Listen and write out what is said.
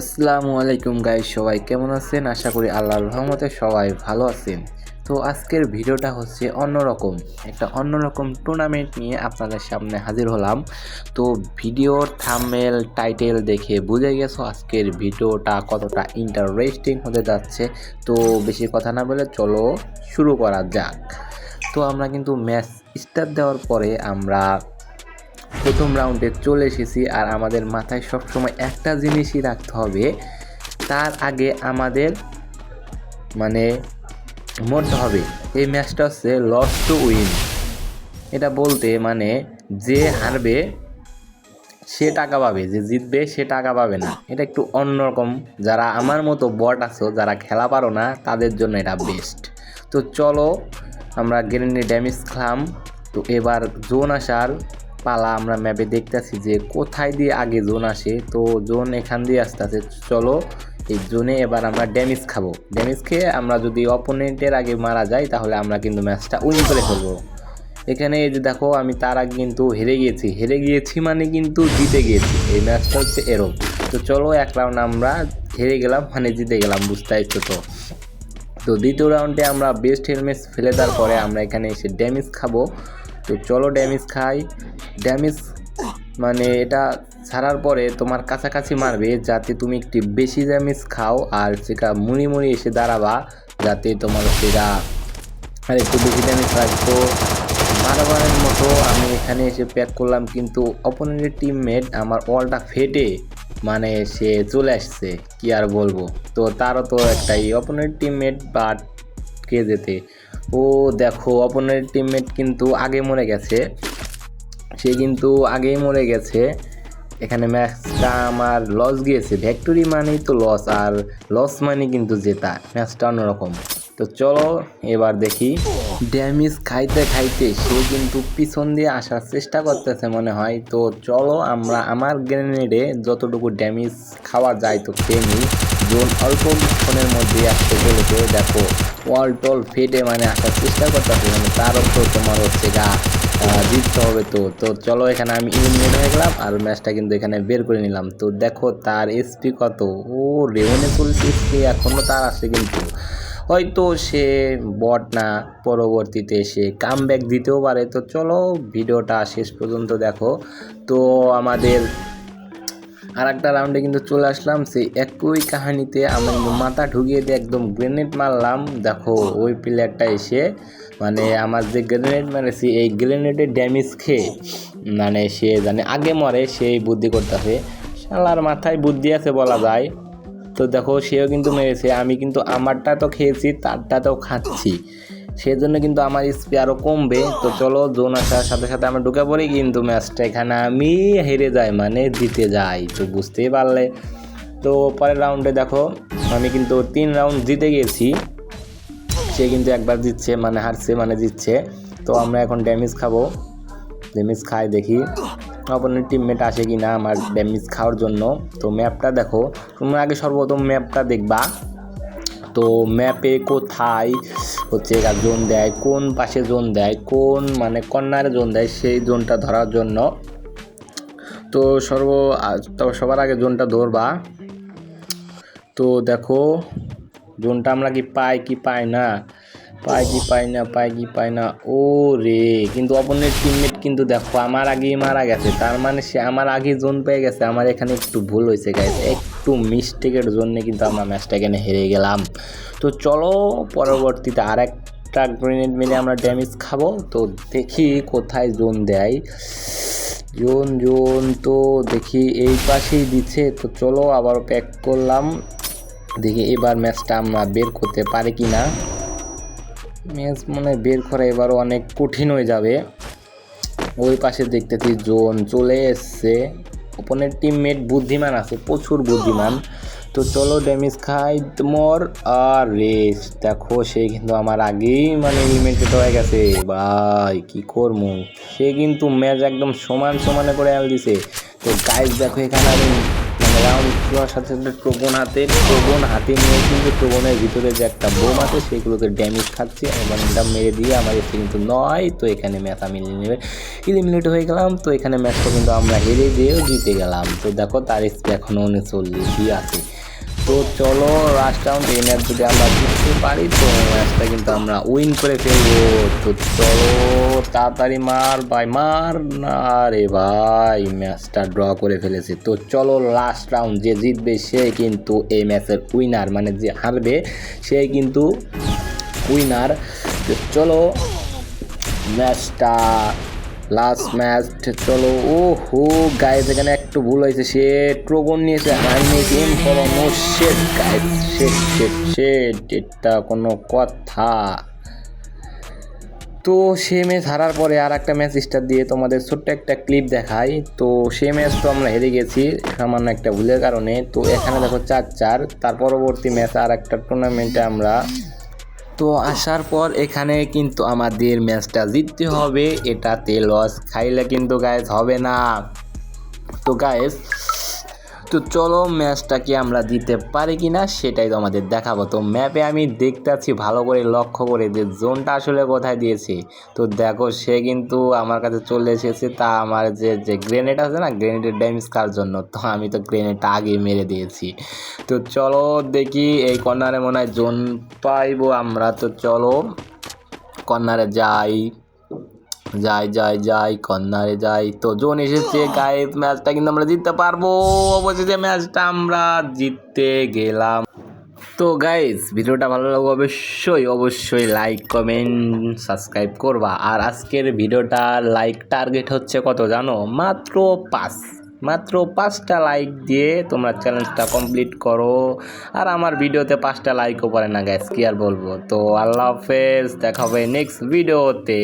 আসসালামু আলাইকুম গাইস, সবাই কেমন আছেন? আশা করি আল্লাহর রহমতে সবাই ভালো আছেন। তো আজকের ভিডিওটা হচ্ছে একটা অন্যরকম টুর্নামেন্ট নিয়ে আপনাদের সামনে হাজির হলাম। তো ভিডিওর থাম্বনেল টাইটেল দেখে বুঝে গেছো আজকের ভিডিওটা কতটা ইন্টারেস্টিং হতে যাচ্ছে। তো বেশি কথা না বলে চলো শুরু করা যাক। তো আমরা কিন্তু ম্যাচ স্টার্ট দেওয়ার পরে আমরা প্রথম রাউন্ডে চলে এসেছি। আর আমাদের মাথায় সবসময় একটা জিনিসই রাখতে হবে, তার আগে আমাদের মানে মরতে হবে। এই ম্যাচটা হচ্ছে লস টু উইন। এটা বলতে মানে যে হারবে সে টাকা পাবে, যে জিতবে সে টাকা পাবে না। এটা একটু অন্যরকম। যারা আমার মতো বট আছো, যারা খেলা পারো না, তাদের জন্য এটা বেস্ট। তো চলো আমরা গ্রেনেড ড্যামেজ খেলাম। তো এবার জোন আসার পালা। আমরা ম্যাপে দেখতেছি যে কোথায় দিয়ে আগে জোন আসে। তো জোন এখান দিয়ে আসতে আছে। চলো এই জোনে এবার আমরা ড্যামেজ খাবো। ড্যামেজ খেয়ে আমরা যদি অপোনেন্টের আগে মারা যাই তাহলে আমরা কিন্তু ম্যাচটা উইন করে ফেলবো। এখানে এই যে দেখো, আমি তার আগে কিন্তু হেরে গিয়েছি মানে কিন্তু জিতে গিয়েছি। এই ম্যাচটা হচ্ছে এরকম। তো চলো এক রাউন্ড আমরা হেরে গেলাম মানে জিতে গেলাম, বুঝতে পারছো তো। তো দ্বিতীয় রাউন্ডে আমরা বেস্ট হেলমেট ফেলে দেওয়ার পরে আমরা এখানে এসে ড্যামেজ খাবো। তো চলো ড্যামেজ খাই। ড্যামেজ মানে এটা ছাড়ার পরে তোমার কাছাকাছি মারবে যাতে তুমি একটু বেশি ড্যামেজ খাও, আর সেটা মুড়ি এসে দাঁড়াবা যাতে তোমার সেটা আর একটু বেশি ড্যামেজ লাগতো। বারবারের মতো আমি এখানে এসে প্যাক করলাম, কিন্তু অপোনেন্টের টিমমেট আমার ওয়ালটা ফেটে মানে সে চলে আসছে, কি আর বলবো। তো তারও তো একটাই অপোনেন্ট টিমমেট, বাট কে যেতে। ও দেখো অপোনেন্ট টিমমেট কিন্তু আগে মরে গেছে, সে কিন্তু আগেই মরে গেছে। এখানে ম্যাচটা আমার লস গিয়েছে। ভিক্টোরি মানেই তো লস, আর লস মানে কিন্তু জেতা। ম্যাচটা অন্যরকম। তো চলো এবার দেখি। ড্যামেজ খাইতে খাইতে সে কিন্তু পিছন দিয়ে আসার চেষ্টা করতেছে মনে হয়। তো চলো আমরা আমার গ্রেনেডে যতটুকু ড্যামেজ খাওয়া যায় তো খেয়ে নিই। জোন অল্প কিছুক্ষণের মধ্যে আসতে চলেছে। দেখো ওয়াল টল ফেটে মানে আসার চেষ্টা করতেছে, মানে তারও তো তোমার হচ্ছে গা জিততে হবে। তো তো চলো এখানে আমি ইলিমিনেট হয়ে গেলাম আর ম্যাচটা কিন্তু এখানে বের করে নিলাম। তো দেখো তার এসপি কত, ও রেওনে চলছে এসপি এখনও তার আসে, কিন্তু হয়তো সে বট না, পরবর্তীতে সে কামব্যাক দিতেও পারে। তো চলো ভিডিওটা শেষ পর্যন্ত দেখো। তো আমাদের আর একটা রাউন্ডে কিন্তু চলে আসলাম। সেই একই কাহিনীতে আমি মাথা ঢুকিয়ে দিয়ে একদম গ্রেনেড মারলাম। দেখো ওই প্লেয়ারটা এসে মানে আমার যে গ্রেনেড মারেছি এই গ্রেনেডের ড্যামেজ খেয়ে মানে সে জানে আগে মরে, সেই বুদ্ধি করতেছে। শালার মাথায় বুদ্ধি আছে বলা যায়। তো দেখো সেও কিন্তু মেরেছে, আমি কিন্তু আমারটা তো খেয়েছি, তারটা তো খাচ্ছি, সেজন্য কিন্তু আমার স্পি আরও কমবে। তো চলো জোন আসার সাথে সাথে আমরা ঢুকে পড়ি, কিন্তু ম্যাচটা এখানে আমি হেরে যাই মানে জিতে যাই, তো বুঝতেই পারলে। তো পরের রাউন্ডে দেখো আমি কিন্তু 3 রাউন্ড জিতে গেছি, সে কিন্তু একবার জিতছে মানে হারছে মানে জিতছে। তো আমরা এখন ড্যামেজ খাবো। ড্যামেজ খাই দেখি অপোনেন্ট টিমমেট আসে কি না আমার ড্যামেজ খাওয়ার জন্য। তো ম্যাপটা দেখো, তোমরা আগে সর্বপ্রথম ম্যাপটা দেখবা। তো ম্যাপে কোথায় হচ্ছে জোন দেয়, কোন পাশে জোন দেয়, কোন মানে কর্নারে জোন দেয়, সেই জোনটা ধরার জন্য। তো সবার আগে জোনটা ধরবা। তো দেখো জোনটা আমরা কি পাই কি পাই না, পাই না। ও রে, কিন্তু অপোনেন্ট টিমমেট কিন্তু দেখো আমার আগেই মারা গেছে, তার মানে সে আমার আগে জোন পেয়ে গেছে। আমার এখানে একটু ভুল হয়েছে গাইস, একটু মিস্টেকের জন্য কিন্তু আমরা ম্যাচটা এখানে হেরে গেলাম। তো চলো পরবর্তীতে আর একটা গ্রেনেড মেরে আমরা ড্যামেজ খাবো। তো দেখি কোথায় জোন দেয়। জোন তো দেখি এই পাশেই দিচ্ছে। তো চলো আবার প্যাক করলাম, দেখি এবার ম্যাচটা আমরা বের করতে পারি কি না। ম্যাচ মনে বের করা এবারও অনেক কঠিন হয়ে যাবে। ওই পাশে দেখতেছি জোন চলে এসছে। ওপনের টিমমেট বুদ্ধিমান আছে, প্রচুর বুদ্ধিমান। তো চলো ড্যামেজ খাই তোমার। আর রেস দেখো সে কিন্তু আমার আগেই মানে এলিমিনেটেড হয়ে গেছে। ভাই কি করবো, সে কিন্তু ম্যাচ একদম সমানে করে আল দিছে। তো গাইস দেখো এখানে আমি মানে রাউন্ড দেওয়ার সাথে সাথে টোকন হাতে নিয়ে কিন্তু টোকনের ভিতরে যে একটা বোম আছে সেগুলোকে ড্যামেজ খাচ্ছে এবং এটা মেরে দিয়ে আমার এসে কিন্তু নয়। তো এখানে ম্যাচ আমি ইলিমিনেট হয়ে গেলাম। তো এখানে ম্যাচটা কিন্তু আমরা হেরে দিয়েও জিতে গেলাম। তো দেখো তার স্পি এখনও 39ই আছে। তো চলো লাস্ট রাউন্ড এই ম্যাচ যদি আমরা জিততে পারি তো ম্যাচটা কিন্তু আমরা উইন করে ফেলবো। তো চলো তাড়াতাড়ি মার না রে ভাই, ম্যাচটা ড্র করে ফেলেছে। তো চলো লাস্ট রাউন্ড যে জিতবে সে কিন্তু এই ম্যাচের উইনার, মানে যে হারবে সে কিন্তু উইনার। তো চলো ম্যাচটা লাস্ট ম্যাচ, চলো। ও হো গাইজ এখানে একটু ভুল হয়েছে, সে ট্রোগন নিয়েছে, আমি নিয়েছি এম ফলো। নো শেট গাইজ, শেট এটা কোনো কথা? তো সে ম্যাচ হারার পরে আর একটা ম্যাচ স্টার্ট দিয়ে তোমাদের ছোট্ট একটা ক্লিপ দেখাই। তো সে ম্যাচ তো আমরা হেরে গেছি সামান্য একটা ভুলের কারণে। তো এখানে দেখো 4-4। তার পরবর্তী ম্যাচ আর একটা টুর্নামেন্টে আমরা তো আসার পর এখানে কিন্তু আমাদের ম্যাচটা জিততে হবে, এটাতে লস খাইলে কিন্তু গাইজ হবে না। তো গাইজ তো চলো ম্যাচটা কি আমরা জিততে পারি কি না সেটাই তো আমাদের দেখাবো। তো ম্যাপে আমি দেখতে পাচ্ছি ভালো করে লক্ষ্য করে যে জোনটা আসলে কোথায় দিয়েছে। তো দেখো সে কিন্তু আমার কাছে চলে এসেছে, তা আমার যে গ্রেনেড আছে না, গ্রেনেডের ড্যামেজ খাওয়ার জন্য। তো আমি তো গ্রেনেডটা আগে মেরে দিয়েছি। তো চলো দেখি এই কর্নারে মনে হয় জোন পাইবো আমরা। তো চলো কর্নারে যাই কর্নারে যাই। তো জোন এসেছে গাইস, ম্যাচটা কিন্তু আমরা জিততে পারবো। অবশেষে ম্যাচটা আমরা জিততে গেলাম। তো গাইস ভিডিওটা ভালো লাগবে অবশ্যই লাইক কমেন্ট সাবস্ক্রাইব করবা। আর আজকের ভিডিওটা লাইক টার্গেট হচ্ছে কত জানো? মাত্র 5টা লাইক দিয়ে তোমরা চ্যালেঞ্জটা কমপ্লিট করো। আর আমার ভিডিওতে 5টা লাইকও পড়ে না গাইস, কি আর বলবো। তো আল্লাহ হাফেজ, দেখা হবে নেক্সট ভিডিওতে।